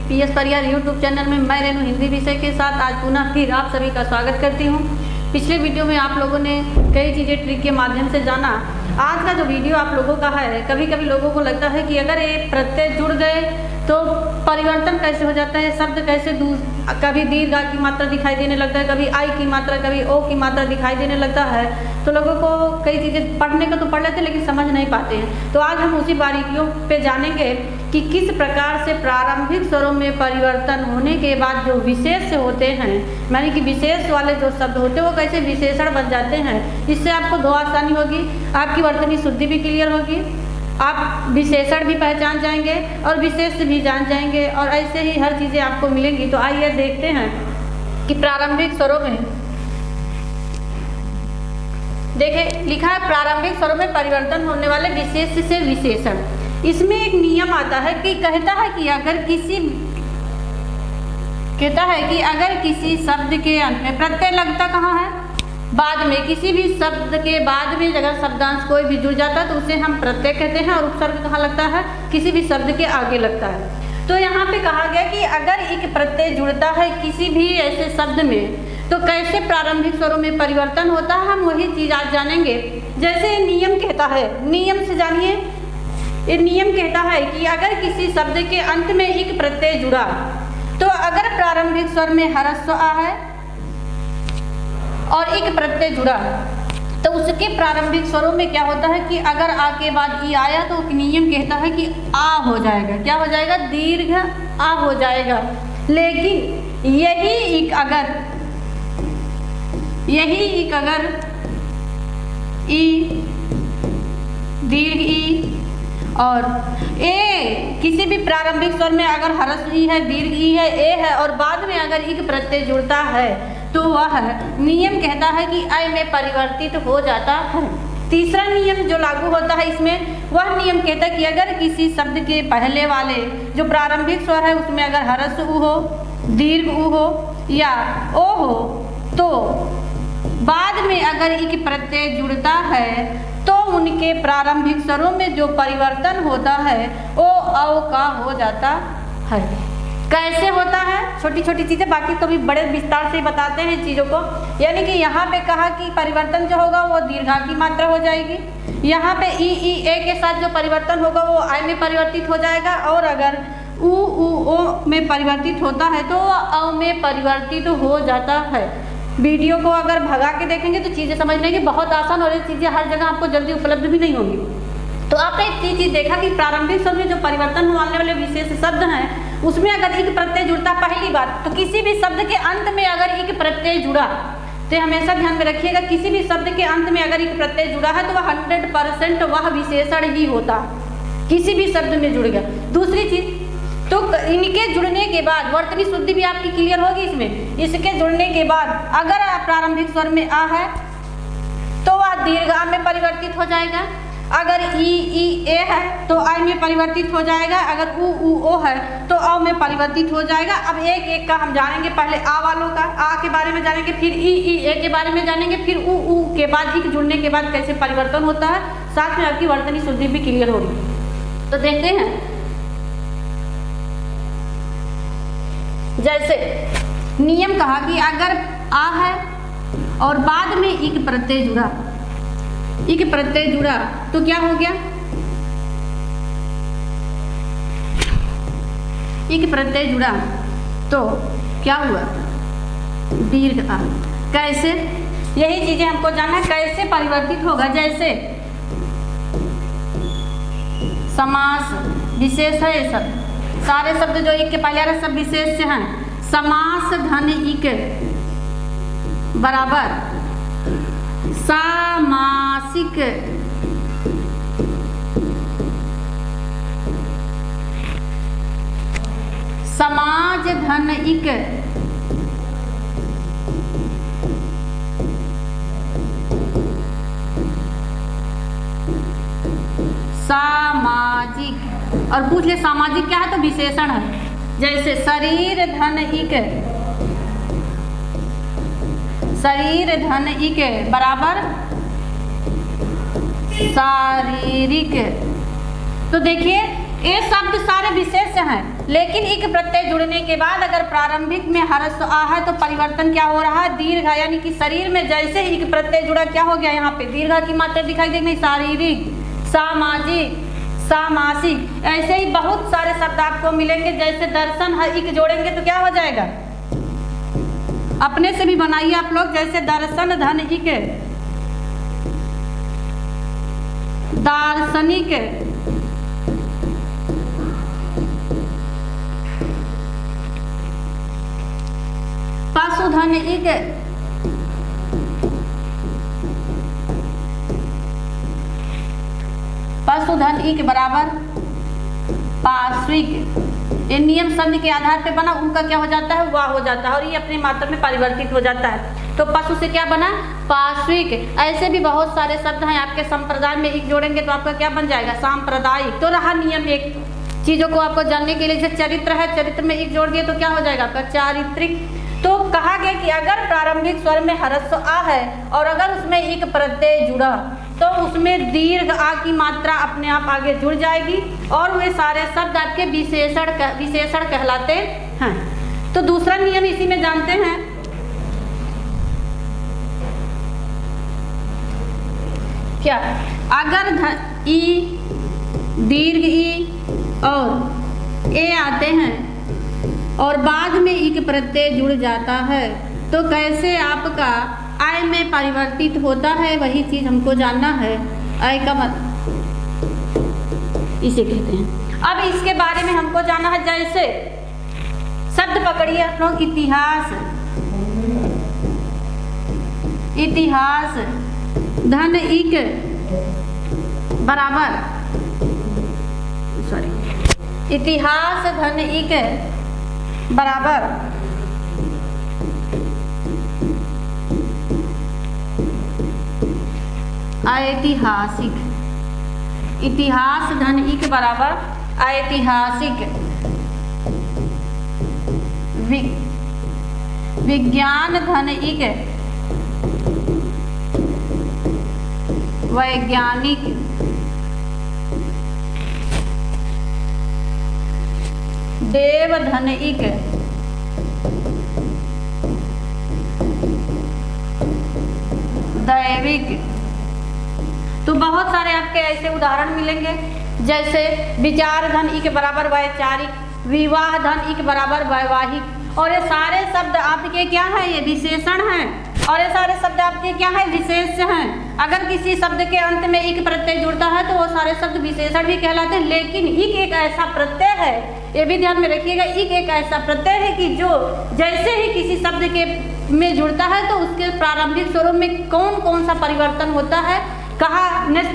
PS परिवार YouTube channel में मैं रेनू हिंदी विषय के साथ आज पुनः फिर आप सभी का स्वागत करती हूँ। पिछले वीडियो में आप लोगों ने कई चीज़ें ट्रिक के माध्यम से जाना। आज का जो वीडियो आप लोगों का है, कभी कभी लोगों को लगता है कि अगर ये प्रत्यय जुड़ गए तो परिवर्तन कैसे हो जाता है, शब्द कैसे कभी दीर्घ आ की मात्रा दिखाई देने लगता है, कभी आई की मात्रा, कभी ओ की मात्रा दिखाई देने लगता है। तो लोगों को कई चीज़ें पढ़ने का तो पढ़ लेते हैं लेकिन समझ नहीं पाते हैं। तो आज हम उसी बारीकियों पे जानेंगे कि किस प्रकार से प्रारंभिक स्वरों में परिवर्तन होने के बाद जो विशेष होते हैं, यानी कि विशेष वाले जो शब्द होते हैं वो कैसे विशेषण बन जाते हैं। इससे आपको दो आसानी होगी, आपकी वर्तनी शुद्धि भी क्लियर होगी, आप विशेषण भी पहचान जाएंगे और विशेष भी जान जाएंगे, और ऐसे ही हर चीज़ें आपको मिलेंगी। तो आइए देखते हैं कि प्रारंभिक स्वरों में देखिए लिखा है प्रारंभिक स्वरों में परिवर्तन होने वाले विशेष से विशेषण। इसमें एक नियम आता है कि कहता है कि अगर किसी शब्द के अंत में प्रत्यय लगता कहाँ है, बाद में, किसी भी शब्द के बाद में अगर शब्दांश कोई भी जुड़ जाता है तो उसे हम प्रत्यय कहते हैं, और उपसर्ग कहाँ लगता है, किसी भी शब्द के आगे लगता है। तो यहाँ पे कहा गया कि अगर एक प्रत्यय जुड़ता है किसी भी ऐसे शब्द में तो कैसे प्रारंभिक स्वरों में परिवर्तन होता है, हम वही चीज़ आज जानेंगे। जैसे नियम कहता है, नियम से जानिए, ये नियम कहता है कि अगर किसी शब्द के अंत में एक प्रत्यय जुड़ा तो अगर प्रारंभिक स्वर में ह्रस्व आ है और एक प्रत्यय जुड़ा तो उसके प्रारंभिक स्वरों में क्या होता है कि अगर आ के बाद ई आया तो नियम कहता है कि आ हो जाएगा। क्या हो जाएगा? दीर्घ आ हो जाएगा। लेकिन यही एक अगर ई, दीर्घ ई और ए, किसी भी प्रारंभिक स्वर में अगर ह्रस्व ई है, दीर्घ ई है, ए है और बाद में अगर एक प्रत्यय जुड़ता है तो वह नियम कहता है कि अय में परिवर्तित हो जाता है। तीसरा नियम जो लागू होता है इसमें, वह नियम कहता है कि अगर किसी शब्द के पहले वाले जो प्रारंभिक स्वर है उसमें अगर ह्रस्व उ हो, दीर्घ उ हो या ओ हो तो बाद में अगर एक प्रत्यय जुड़ता है तो उनके प्रारंभिक स्वरों में जो परिवर्तन होता है वो औ का हो जाता है। कैसे होता है? छोटी छोटी चीज़ें, बाकी तो भी बड़े विस्तार से बताते हैं चीज़ों को। यानी कि यहाँ पे कहा कि परिवर्तन जो होगा वो दीर्घा की मात्रा हो जाएगी। यहाँ पे ई ए के साथ जो परिवर्तन होगा वो आई में परिवर्तित हो जाएगा, और अगर उ ओ में परिवर्तित होता है तो औ में परिवर्तित हो जाता है। वीडियो को अगर भगा के देखेंगे तो चीज़ें समझने की बहुत आसान, और ये चीज़ें हर जगह आपको जल्दी उपलब्ध भी नहीं होंगी। तो आपने एक चीज़ देखा कि प्रारंभिक शब्द में जो परिवर्तन होने वाले विशेष शब्द हैं उसमें अगर एक प्रत्यय जुड़ता, पहली बात तो किसी भी शब्द के अंत में अगर एक प्रत्यय जुड़ा तो हमेशा ध्यान में रखिएगा, किसी भी शब्द के अंत में अगर एक प्रत्यय जुड़ा है तो वह 100% वह विशेषण ही होता, किसी भी शब्द में जुड़ गया। दूसरी चीज़, तो इनके जुड़ने के बाद वर्तनी शुद्धि भी आपकी क्लियर होगी इसमें। इसके जुड़ने के बाद अगर प्रारंभिक स्वर में आ है तो वह दीर्घ आ में परिवर्तित हो जाएगा, अगर ई ए है तो आई में परिवर्तित हो जाएगा, अगर उ ओ है तो औ में परिवर्तित हो जाएगा। अब एक एक का हम जानेंगे, पहले आ वालों का, आ के बारे में जानेंगे, फिर ई ए के बारे में जानेंगे, फिर उ के बाद ई जुड़ने के बाद कैसे परिवर्तन होता है, साथ में आपकी वर्तनी शुद्धि भी क्लियर होगी। तो देखते हैं, जैसे नियम कहा कि अगर आ है और बाद में एक प्रत्यय जुड़ा तो क्या हो गया? एक प्रत्यय जुड़ा तो क्या हुआ? दीर्घ आ। कैसे? यही चीजें हमको जानना, कैसे परिवर्तित होगा। जैसे समास विशेष है, ये सब सारे शब्द जो एक के पहले आ रहे सब विशेष से हैं। समास धन इक बराबर सामासिक समाज धन इक सामाजिक, और पूछ ले सामाजिक क्या है तो विशेषण है। जैसे शरीर धन इक बराबर शारीरिक। तो देखिए ये शब्द सारे विशेष हैं, लेकिन इक प्रत्यय जुड़ने के बाद अगर प्रारंभिक में हर्ष आ है तो परिवर्तन क्या हो रहा है, दीर्घ, यानी कि शरीर में जैसे ही इक प्रत्यय जुड़ा क्या हो गया, यहाँ पे दीर्घ की मात्रा दिखाई देगी। शारीरिक, सामाजिक, सामासिक, ऐसे ही बहुत सारे शब्द आपको मिलेंगे। जैसे दर्शन है, इक जोड़ेंगे तो क्या हो जाएगा, अपने से भी बनाइए आप लोग। जैसे दर्शन धन इक, दार्शनिक, पशुधन इक, पशुधन इक बराबर पार्श्विक। ये नियम शब्द के आधार पे बना, उनका क्या हो जाता है, वाह हो जाता है, और ये अपनी मात्रा में परिवर्तित हो जाता है। तो पशु से क्या बना, पार्श्विक। ऐसे भी बहुत सारे शब्द हैं आपके संप्रदाय में, एक जोड़ेंगे तो आपका क्या बन जाएगा, सांप्रदायिक। तो रहा नियम एक चीजों को आपको जानने के लिए। जैसे चरित्र है, चरित्र में एक जोड़ दिए तो क्या हो जाएगा आपका चारित्रिक। तो कहा गया कि अगर प्रारंभिक स्वर में ह्रस्व आ है और अगर उसमें एक प्रत्यय जुड़ा तो उसमें दीर्घ आ की मात्रा अपने आप आगे जुड़ जाएगी और वे सारे शब्द आपके विशेषण कहलाते हैं। तो दूसरा नियम इसी में जानते हैं, क्या, अगर ई, दीर्घ ई और ए आते हैं और बाद में एक प्रत्यय जुड़ जाता है तो कैसे आपका आय में परिवर्तित होता है, वही चीज हमको जानना है। आय का इसे कहते हैं। अब इसके बारे में हमको जानना है। जैसे शब्द पकड़िए आप लोग, इतिहास, इतिहास धन इक बराबर, सॉरी, इतिहास धन इक बराबर ऐतिहासिक। इतिहास धन इक बराबर ऐतिहासिक। विज्ञान धन इक वैज्ञानिक। देव धन इक दैविक। तो बहुत सारे आपके ऐसे उदाहरण मिलेंगे। जैसे विचार धन इक बराबर वैचारिक, विवाह धन इक बराबर वैवाहिक। और ये सारे शब्द आपके क्या हैं, ये विशेषण हैं और ये सारे शब्द आपके क्या हैं, विशेष हैं। अगर किसी शब्द के अंत में इक प्रत्यय जुड़ता है तो वो सारे शब्द विशेषण भी कहलाते हैं। लेकिन इक एक ऐसा प्रत्यय है, ये भी ध्यान में रखिएगा, इक एक ऐसा प्रत्यय है कि जो जैसे ही किसी शब्द के में जुड़ता है तो उसके प्रारंभिक स्वरों में कौन कौन सा परिवर्तन होता है। कहा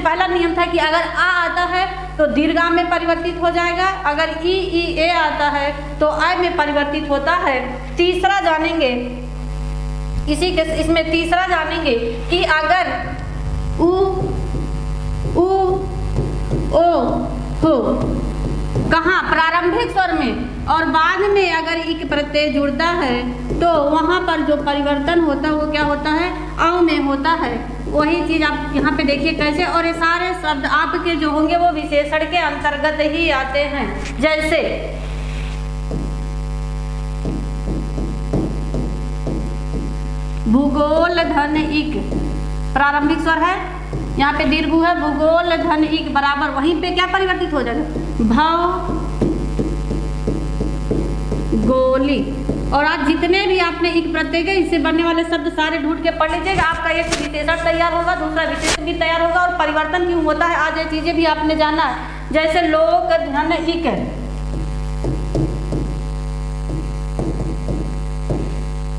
पहला नियम था कि अगर आ आता है तो दीर्घ में परिवर्तित हो जाएगा, अगर ई ए आता है तो आय में परिवर्तित होता है। तीसरा जानेंगे इसी के, इसमें तीसरा जानेंगे कि अगर उ ओ हो कहाँ, प्रारंभिक स्वर में और बाद में अगर इक प्रत्यय जुड़ता है तो वहाँ पर जो परिवर्तन होता है वो क्या होता है, अ में होता है। वही चीज आप यहाँ पे देखिए कैसे। और ये सारे शब्द आपके जो होंगे वो विशेषण के अंतर्गत ही आते हैं। जैसे भूगोल धन इक, प्रारंभिक स्वर है, यहाँ पे दीर्घ है, भूगोल धन इक बराबर, वहीं पे क्या परिवर्तित हो जाएगा, भव गोली। और आज जितने भी आपने इक प्रत्यय के इससे बनने वाले शब्द सारे ढूंढ के पढ़ लीजिएगा, आपका एक विशेषण तैयार होगा, दूसरा विशेषण भी तैयार होगा। और परिवर्तन क्यों होता है आज ये चीजें भी आपने जाना है। जैसे लोक धन इक,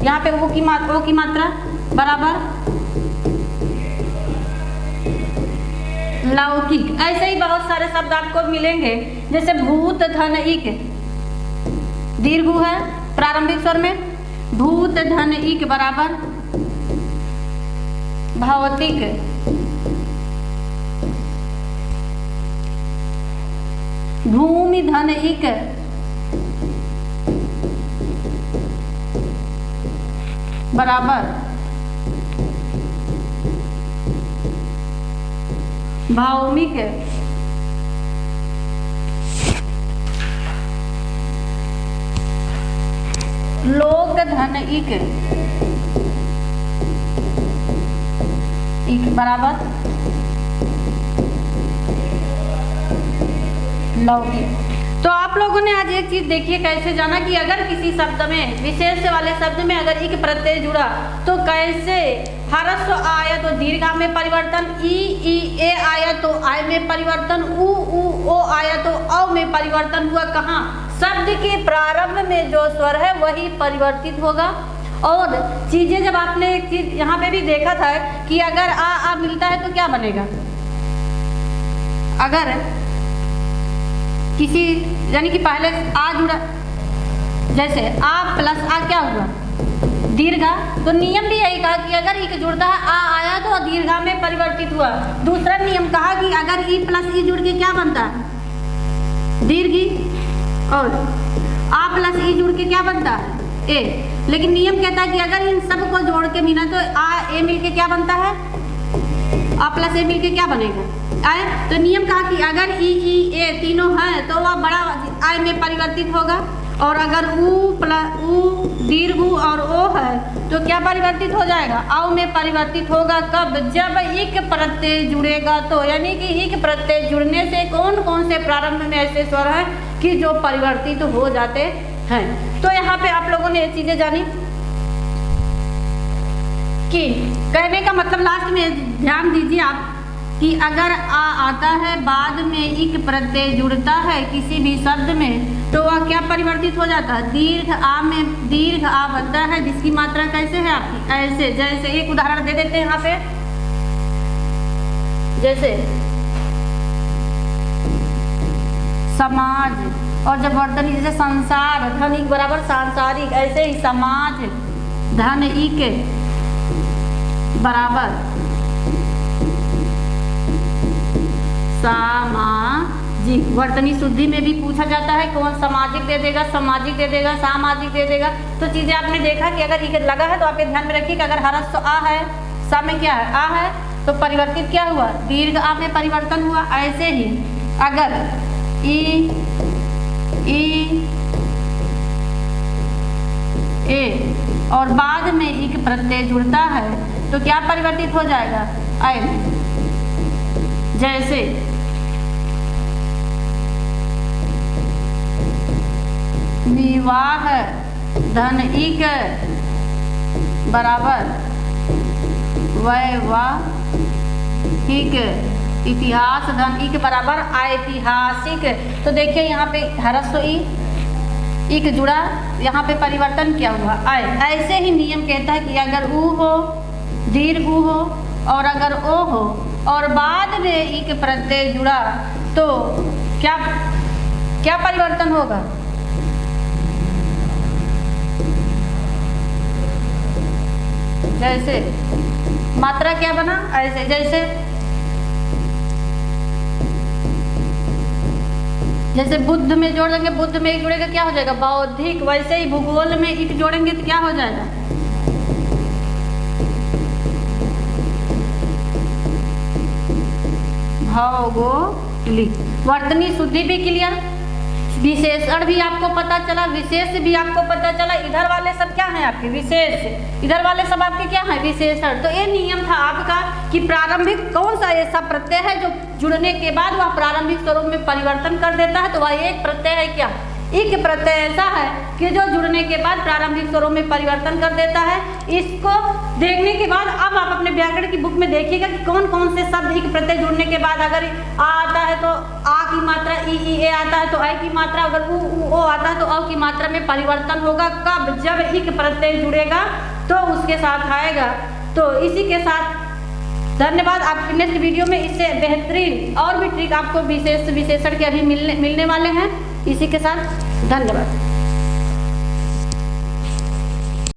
यहाँ पे ओ की मात्रा बराबर लौकिक। ऐसे ही बहुत सारे शब्द आपको मिलेंगे। जैसे भूत धन इक, दीर्घ है प्रारंभिक स्वर में, भूत धन इक बराबर भौतिक। भूमि धन इक बराबर भौमिक। लोक धन इक बराबर लौकिक। तो आप लोगों ने आज एक चीज देखिए कैसे जाना कि अगर किसी शब्द में विशेष वाले शब्द में अगर इक प्रत्यय जुड़ा तो कैसे ह्रस्व आया तो दीर्घ में परिवर्तन, ई ए आया तो आय में परिवर्तन, उ ओ आया तो अ में परिवर्तन हुआ। कहाँ? शब्द के प्रारंभ में जो स्वर है वही परिवर्तित होगा। और चीजें जब आपने एक चीज यहाँ पे भी देखा था कि अगर आ मिलता है तो क्या बनेगा, अगर किसी यानी कि पहले आ जुड़ा, जैसे आ प्लस आ क्या हुआ दीर्घा, तो नियम भी यही कहा कि अगर ई जुड़ता है आ आया तो दीर्घा में परिवर्तित हुआ। दूसरा नियम कहा कि अगर ई प्लस ई जुड़ के क्या बनता है दीर्घी, और आ प्लस ई जुड़ के क्या बनता है ए। लेकिन नियम कहता है कि अगर इन सब को जोड़ के मिला तो आ ए मिल के क्या बनता है, आ प्लस ए मिल के क्या बनेगा आय। तो नियम कहा कि अगर ई ए तीनों है तो वह बड़ा आय में परिवर्तित होगा, और अगर उ दीर्घ और ओ है तो क्या परिवर्तित हो जाएगा, औ में परिवर्तित होगा। कब? जब इक प्रत्यय जुड़ेगा तो, यानी कि इक प्रत्यय जुड़ने से कौन कौन से प्रारंभ में ऐसे स्वर हैं कि जो परिवर्तित हो जाते हैं। तो यहाँ पे आप लोगों ने ये चीजें जानी कि कहने का मतलब लास्ट में ध्यान दीजिए आप कि अगर आ आता है बाद में इक प्रत्यय जुड़ता है किसी भी शब्द में तो वह क्या परिवर्तित हो जाता है, दीर्घ आ में दीर्घ आ बनता है, जिसकी मात्रा कैसे है आपकी ऐसे। जैसे एक उदाहरण दे देते हैं यहाँ पे, जैसे समाज, और जब वर्तनी जैसे संसार, धन इक बराबर सांसारिक, ऐसे ही समाज धन इक बराबर सामाजिक। वर्तनी शुद्धि में भी पूछा जाता है कौन सामाजिक दे देगा, सामाजिक दे देगा, सामाजिक दे देगा। तो चीजें आपने देखा कि अगर इक लगा है तो आप ध्यान में रखिए कि अगर ह्रस्व आ है, सा में क्या है आ है, तो परिवर्तित क्या हुआ दीर्घ आ में परिवर्तन हुआ। ऐसे ही अगर ई ए और बाद में इक प्रत्यय जुड़ता है तो क्या परिवर्तित हो जाएगा आय। जैसे विवाह धन इक बराबर वैवाहिक, इतिहास धन इक बराबर ऐतिहासिक। तो देखिए यहाँ पे ह्रस्व इक जुड़ा, यहाँ पे परिवर्तन क्या हुआ आय। ऐसे ही नियम कहता है कि अगर उ हो दीर्घ उ हो और अगर ओ हो और बाद में इक प्रत्यय जुड़ा तो क्या क्या परिवर्तन होगा, जैसे मात्रा क्या बना ऐसे। जैसे बुद्ध में जोड़ देंगे, बुद्ध में एक जुड़ेगा क्या हो जाएगा बौद्धिक। वैसे ही भूगोल में इक जोड़ेंगे तो क्या हो जाएगा भौगोलिक। वर्तनी शुद्धि भी क्लियर, विशेषण भी आपको पता चला, विशेष भी आपको पता चला। इधर वाले सब क्या है आपके विशेष, इधर वाले सब आपके क्या है विशेषण। तो ये नियम था आपका कि प्रारंभिक कौन सा ऐसा प्रत्यय है जो जुड़ने के बाद वह प्रारंभिक स्वरूप में परिवर्तन कर देता है, तो वह एक प्रत्यय है क्या इक प्रत्यय ऐसा है कि जो जुड़ने के बाद प्रारंभिक स्वरूप में परिवर्तन कर देता है। इसको देखने के बाद अब आप अपने व्याकरण की बुक में देखिएगा कि कौन कौन से शब्द इक प्रत्यय जुड़ने के बाद अगर आ आता है तो आ की मात्रा ई ए आता है तो आई की मात्रा, अगर उ ओ आता है तो अ की मात्रा में परिवर्तन होगा। कब? जब इक प्रत्यय जुड़ेगा तो उसके साथ आएगा। तो इसी के साथ धन्यवाद। आपके नेक्स्ट वीडियो में इससे बेहतरीन और भी ट्रिक आपको विशेषण के अभी मिलने वाले हैं। इसी के साथ धन्यवाद।